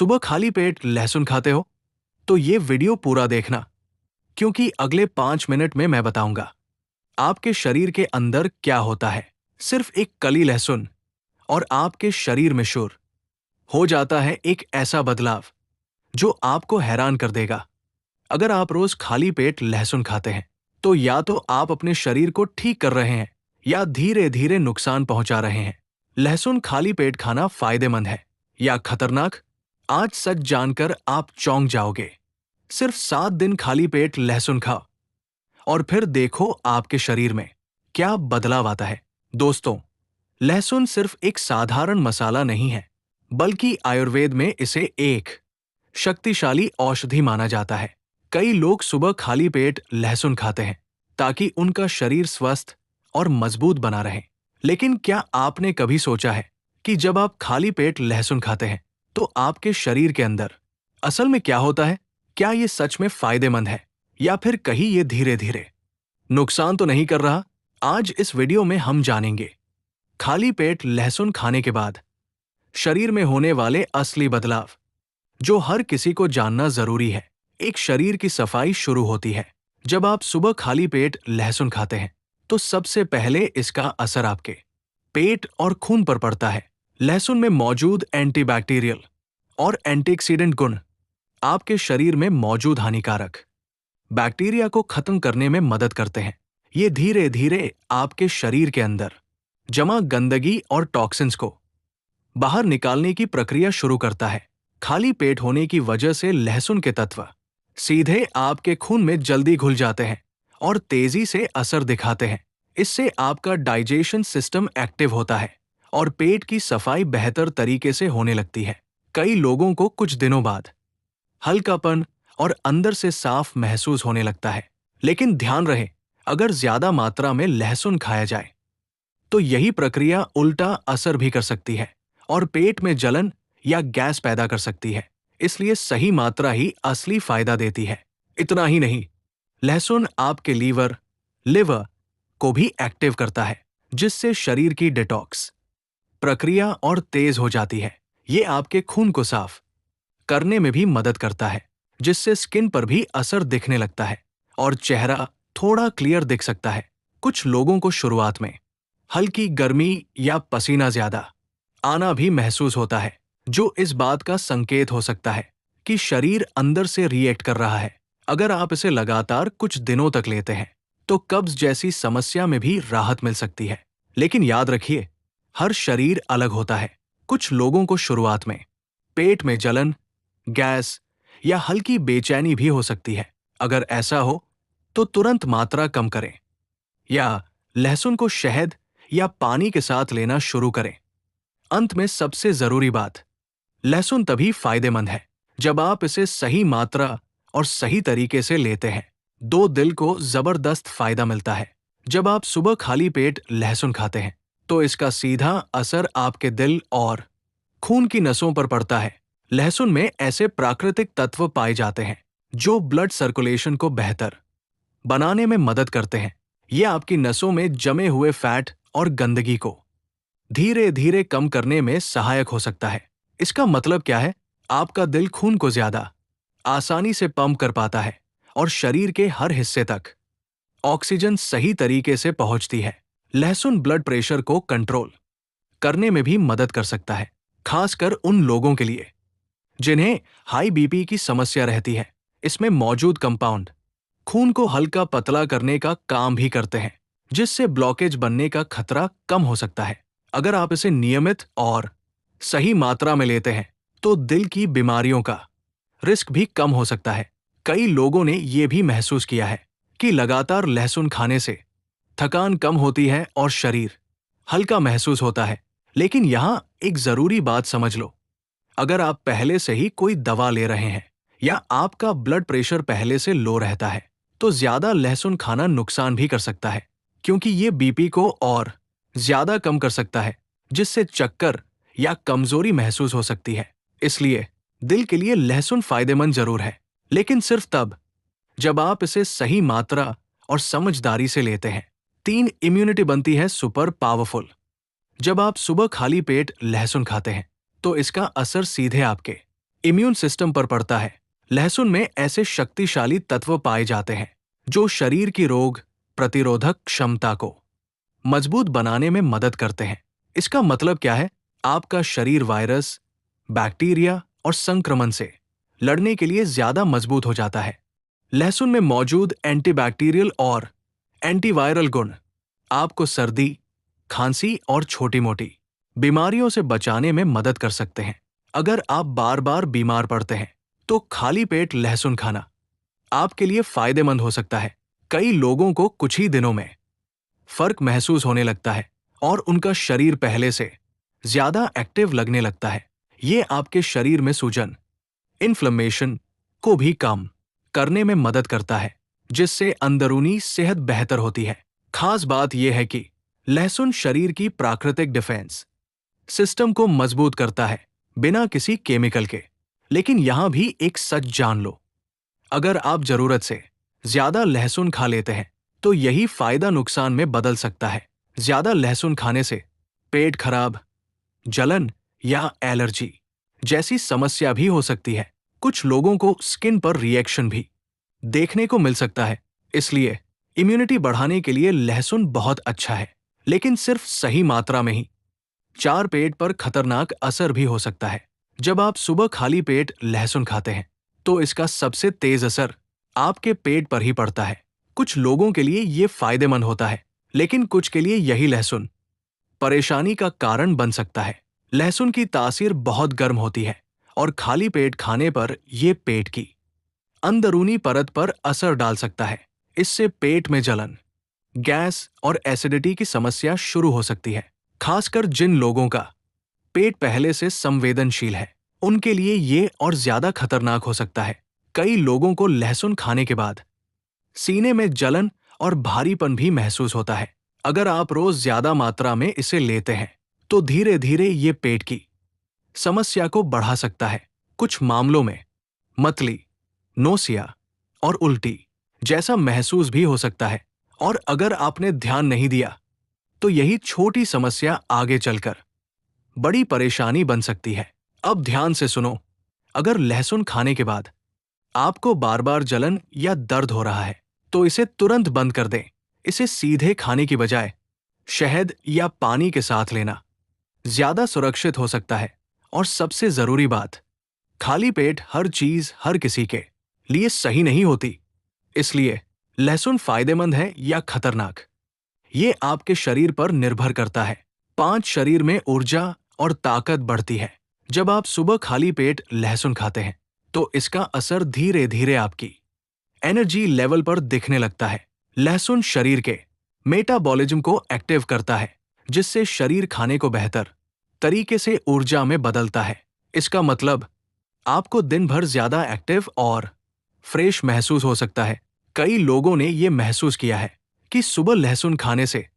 सुबह खाली पेट लहसुन खाते हो तो ये वीडियो पूरा देखना, क्योंकि अगले 5 मिनट में मैं बताऊंगा आपके शरीर के अंदर क्या होता है। सिर्फ एक कली लहसुन और आपके शरीर में शुरू हो जाता है एक ऐसा बदलाव जो आपको हैरान कर देगा। अगर आप रोज खाली पेट लहसुन खाते हैं तो या तो आप अपने शरीर को ठीक कर रहे हैं या धीरे धीरे नुकसान पहुंचा रहे हैं। लहसुन खाली पेट खाना फायदेमंद है या खतरनाक, आज सच जानकर आप चौंक जाओगे। सिर्फ 7 दिन खाली पेट लहसुन खाओ और फिर देखो आपके शरीर में क्या बदलाव आता है। दोस्तों, लहसुन सिर्फ एक साधारण मसाला नहीं है, बल्कि आयुर्वेद में इसे एक शक्तिशाली औषधि माना जाता है। कई लोग सुबह खाली पेट लहसुन खाते हैं ताकि उनका शरीर स्वस्थ और मजबूत बना रहे। लेकिन क्या आपने कभी सोचा है कि जब आप खाली पेट लहसुन खाते हैं तो आपके शरीर के अंदर असल में क्या होता है? क्या ये सच में फायदेमंद है या फिर कहीं ये धीरे धीरे नुकसान तो नहीं कर रहा? आज इस वीडियो में हम जानेंगे खाली पेट लहसुन खाने के बाद शरीर में होने वाले असली बदलाव, जो हर किसी को जानना जरूरी है। एक शरीर की सफाई शुरू होती है जब आप सुबह खाली पेट लहसुन खाते हैं, तो सबसे पहले इसका असर आपके पेट और खून पर पड़ता है। लहसुन में मौजूद एंटीबैक्टीरियल और एंटीऑक्सीडेंट गुण आपके शरीर में मौजूद हानिकारक बैक्टीरिया को खत्म करने में मदद करते हैं। ये धीरे धीरे आपके शरीर के अंदर जमा गंदगी और टॉक्सिन्स को बाहर निकालने की प्रक्रिया शुरू करता है। खाली पेट होने की वजह से लहसुन के तत्व सीधे आपके खून में जल्दी घुल जाते हैं और तेजी से असर दिखाते हैं। इससे आपका डाइजेशन सिस्टम एक्टिव होता है और पेट की सफाई बेहतर तरीके से होने लगती है। कई लोगों को कुछ दिनों बाद हल्कापन और अंदर से साफ महसूस होने लगता है। लेकिन ध्यान रहे, अगर ज्यादा मात्रा में लहसुन खाया जाए तो यही प्रक्रिया उल्टा असर भी कर सकती है और पेट में जलन या गैस पैदा कर सकती है। इसलिए सही मात्रा ही असली फायदा देती है। इतना ही नहीं, लहसुन आपके लिवर को भी एक्टिव करता है, जिससे शरीर की डिटॉक्स प्रक्रिया और तेज हो जाती है। ये आपके खून को साफ करने में भी मदद करता है, जिससे स्किन पर भी असर दिखने लगता है और चेहरा थोड़ा क्लियर दिख सकता है। कुछ लोगों को शुरुआत में हल्की गर्मी या पसीना ज्यादा आना भी महसूस होता है, जो इस बात का संकेत हो सकता है कि शरीर अंदर से रिएक्ट कर रहा है। अगर आप इसे लगातार कुछ दिनों तक लेते हैं तो कब्ज जैसी समस्या में भी राहत मिल सकती है। लेकिन याद रखिए, हर शरीर अलग होता है। कुछ लोगों को शुरुआत में पेट में जलन, गैस या हल्की बेचैनी भी हो सकती है। अगर ऐसा हो तो तुरंत मात्रा कम करें या लहसुन को शहद या पानी के साथ लेना शुरू करें। अंत में सबसे जरूरी बात, लहसुन तभी फायदेमंद है जब आप इसे सही मात्रा और सही तरीके से लेते हैं। दो दिल को जबरदस्त फायदा मिलता है। जब आप सुबह खाली पेट लहसुन खाते हैं तो इसका सीधा असर आपके दिल और खून की नसों पर पड़ता है। लहसुन में ऐसे प्राकृतिक तत्व पाए जाते हैं जो ब्लड सर्कुलेशन को बेहतर बनाने में मदद करते हैं। ये आपकी नसों में जमे हुए फैट और गंदगी को धीरे धीरे कम करने में सहायक हो सकता है। इसका मतलब क्या है? आपका दिल खून को ज्यादा आसानी से पंप कर पाता है और शरीर के हर हिस्से तक ऑक्सीजन सही तरीके से पहुंचती है। लहसुन ब्लड प्रेशर को कंट्रोल करने में भी मदद कर सकता है, खासकर उन लोगों के लिए जिन्हें हाई बीपी की समस्या रहती है। इसमें मौजूद कंपाउंड खून को हल्का पतला करने का काम भी करते हैं, जिससे ब्लॉकेज बनने का खतरा कम हो सकता है। अगर आप इसे नियमित और सही मात्रा में लेते हैं तो दिल की बीमारियों का रिस्क भी कम हो सकता है। कई लोगों ने यह भी महसूस किया है कि लगातार लहसुन खाने से थकान कम होती है और शरीर हल्का महसूस होता है। लेकिन यहाँ एक जरूरी बात समझ लो, अगर आप पहले से ही कोई दवा ले रहे हैं या आपका ब्लड प्रेशर पहले से लो रहता है तो ज्यादा लहसुन खाना नुकसान भी कर सकता है, क्योंकि ये बीपी को और ज्यादा कम कर सकता है, जिससे चक्कर या कमजोरी महसूस हो सकती है। इसलिए दिल के लिए लहसुन फायदेमंद जरूर है, लेकिन सिर्फ तब जब आप इसे सही मात्रा और समझदारी से लेते हैं। 3 इम्यूनिटी बनती है सुपर पावरफुल जब आप सुबह खाली पेट लहसुन खाते हैं तो इसका असर सीधे आपके इम्यून सिस्टम पर पड़ता है। लहसुन में ऐसे शक्तिशाली तत्व पाए जाते हैं जो शरीर की रोग प्रतिरोधक क्षमता को मजबूत बनाने में मदद करते हैं। इसका मतलब क्या है? आपका शरीर वायरस, बैक्टीरिया और संक्रमण से लड़ने के लिए ज्यादा मजबूत हो जाता है। लहसुन में मौजूद एंटीबैक्टीरियल और एंटीवायरल गुण आपको सर्दी, खांसी और छोटी-मोटी बीमारियों से बचाने में मदद कर सकते हैं। अगर आप बार-बार बीमार पड़ते हैं, तो खाली पेट लहसुन खाना आपके लिए फायदेमंद हो सकता है। कई लोगों को कुछ ही दिनों में फर्क महसूस होने लगता है और उनका शरीर पहले से ज्यादा एक्टिव लगने लगता है। ये आपके शरीर में सूजन, इन्फ्लेमेशन को भी कम करने में मदद करता है, जिससे अंदरूनी सेहत बेहतर होती है। खास बात यह है कि लहसुन शरीर की प्राकृतिक डिफेंस सिस्टम को मजबूत करता है, बिना किसी केमिकल के। लेकिन यहां भी एक सच जान लो, अगर आप जरूरत से ज्यादा लहसुन खा लेते हैं, तो यही फायदा नुकसान में बदल सकता है। ज्यादा लहसुन खाने से पेट खराब, जलन या एलर्जी जैसी समस्या भी हो सकती है। कुछ लोगों को स्किन पर रिएक्शन भी देखने को मिल सकता है। इसलिए इम्यूनिटी बढ़ाने के लिए लहसुन बहुत अच्छा है, लेकिन सिर्फ सही मात्रा में ही। चार पेट पर खतरनाक असर भी हो सकता है। जब आप सुबह खाली पेट लहसुन खाते हैं, तो इसका सबसे तेज असर आपके पेट पर ही पड़ता है। कुछ लोगों के लिए ये फायदेमंद होता है, लेकिन कुछ के लिए यही लहसुन परेशानी का कारण बन सकता है। लहसुन की तासीर बहुत गर्म होती है और खाली पेट खाने पर यह पेट की अंदरूनी परत पर असर डाल सकता है। इससे पेट में जलन, गैस और एसिडिटी की समस्या शुरू हो सकती है। खासकर जिन लोगों का पेट पहले से संवेदनशील है, उनके लिए ये और ज्यादा खतरनाक हो सकता है। कई लोगों को लहसुन खाने के बाद सीने में जलन और भारीपन भी महसूस होता है। अगर आप रोज ज्यादा मात्रा में इसे लेते हैं, तो धीरे धीरे ये पेट की समस्या को बढ़ा सकता है। कुछ मामलों में मतली, नोसिया और उल्टी जैसा महसूस भी हो सकता है। और अगर आपने ध्यान नहीं दिया, तो यही छोटी समस्या आगे चलकर बड़ी परेशानी बन सकती है। अब ध्यान से सुनो, अगर लहसुन खाने के बाद आपको बार-बार जलन या दर्द हो रहा है, तो इसे तुरंत बंद कर दें। इसे सीधे खाने की बजाय शहद या पानी के साथ लेना ज्यादा सुरक्षित हो सकता है। और सबसे जरूरी बात, खाली पेट हर चीज हर किसी के लिए सही नहीं होती। इसलिए लहसुन फायदेमंद है या खतरनाक, ये आपके शरीर पर निर्भर करता है। 5 शरीर में ऊर्जा और ताकत बढ़ती है। जब आप सुबह खाली पेट लहसुन खाते हैं, तो इसका असर धीरे धीरे आपकी एनर्जी लेवल पर दिखने लगता है। लहसुन शरीर के मेटाबॉलिज्म को एक्टिव करता है, जिससे शरीर खाने को बेहतर तरीके से ऊर्जा में बदलता है। इसका मतलब आपको दिन भर ज्यादा एक्टिव और फ्रेश महसूस हो सकता है। कई लोगों ने यह महसूस किया है कि सुबह लहसुन खाने से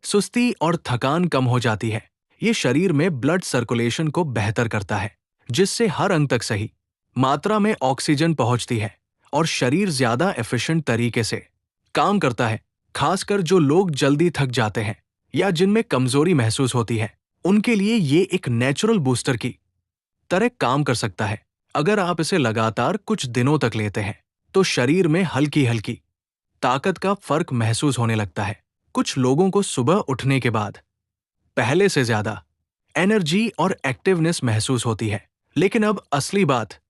सुस्ती और थकान कम हो जाती है। ये शरीर में ब्लड सर्कुलेशन को बेहतर करता है, जिससे हर अंग तक सही मात्रा में ऑक्सीजन पहुंचती है और शरीर ज्यादा एफिशिएंट तरीके से काम करता है। खासकर जो लोग जल्दी थक जाते हैं या जिनमें कमजोरी महसूस होती है, उनके लिए ये एक नेचुरल बूस्टर की तरह काम कर सकता है। अगर आप इसे लगातार कुछ दिनों तक लेते हैं, तो शरीर में हल्की हल्की ताकत का फर्क महसूस होने लगता है। कुछ लोगों को सुबह उठने के बाद पहले से ज्यादा एनर्जी और एक्टिवनेस महसूस होती है। लेकिन अब असली बात,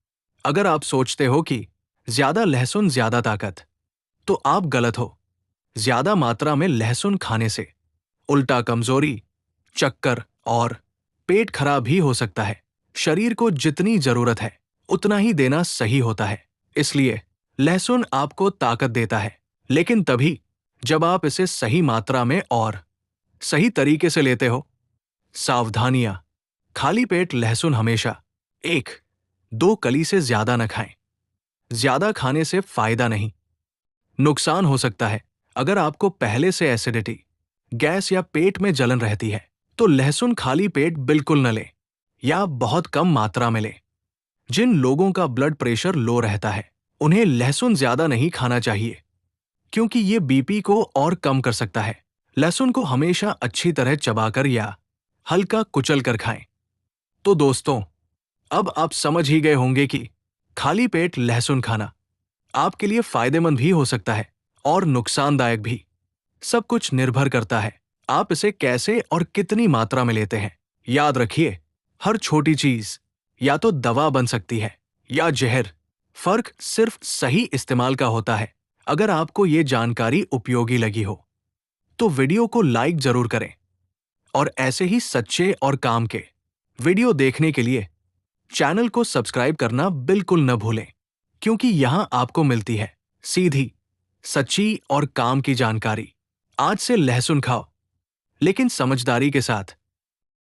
अगर आप सोचते हो कि ज्यादा लहसुन ज्यादा ताकत, तो आप गलत हो। ज्यादा मात्रा में लहसुन खाने से उल्टा कमजोरी, चक्कर और पेट खराब भी हो सकता है। शरीर को जितनी जरूरत है, उतना ही देना सही होता है। इसलिए लहसुन आपको ताकत देता है, लेकिन तभी जब आप इसे सही मात्रा में और सही तरीके से लेते हो। सावधानियां, खाली पेट लहसुन हमेशा 1-2 कली से ज्यादा न खाएं। ज्यादा खाने से फायदा नहीं, नुकसान हो सकता है। अगर आपको पहले से एसिडिटी, गैस या पेट में जलन रहती है, तो लहसुन खाली पेट बिल्कुल न लें या बहुत कम मात्रा में लें। जिन लोगों का ब्लड प्रेशर लो रहता है, उन्हें लहसुन ज्यादा नहीं खाना चाहिए, क्योंकि ये बीपी को और कम कर सकता है। लहसुन को हमेशा अच्छी तरह चबाकर या हल्का कुचल कर खाएं। तो दोस्तों, अब आप समझ ही गए होंगे कि खाली पेट लहसुन खाना आपके लिए फायदेमंद भी हो सकता है और नुकसानदायक भी। सब कुछ निर्भर करता है आप इसे कैसे और कितनी मात्रा में लेते हैं। याद रखिए, हर छोटी चीज या तो दवा बन सकती है या जहर। फर्क सिर्फ सही इस्तेमाल का होता है। अगर आपको ये जानकारी उपयोगी लगी हो तो वीडियो को लाइक जरूर करें और ऐसे ही सच्चे और काम के वीडियो देखने के लिए चैनल को सब्सक्राइब करना बिल्कुल न भूलें, क्योंकि यहां आपको मिलती है सीधी, सच्ची और काम की जानकारी। आज से लहसुन खाओ, लेकिन समझदारी के साथ।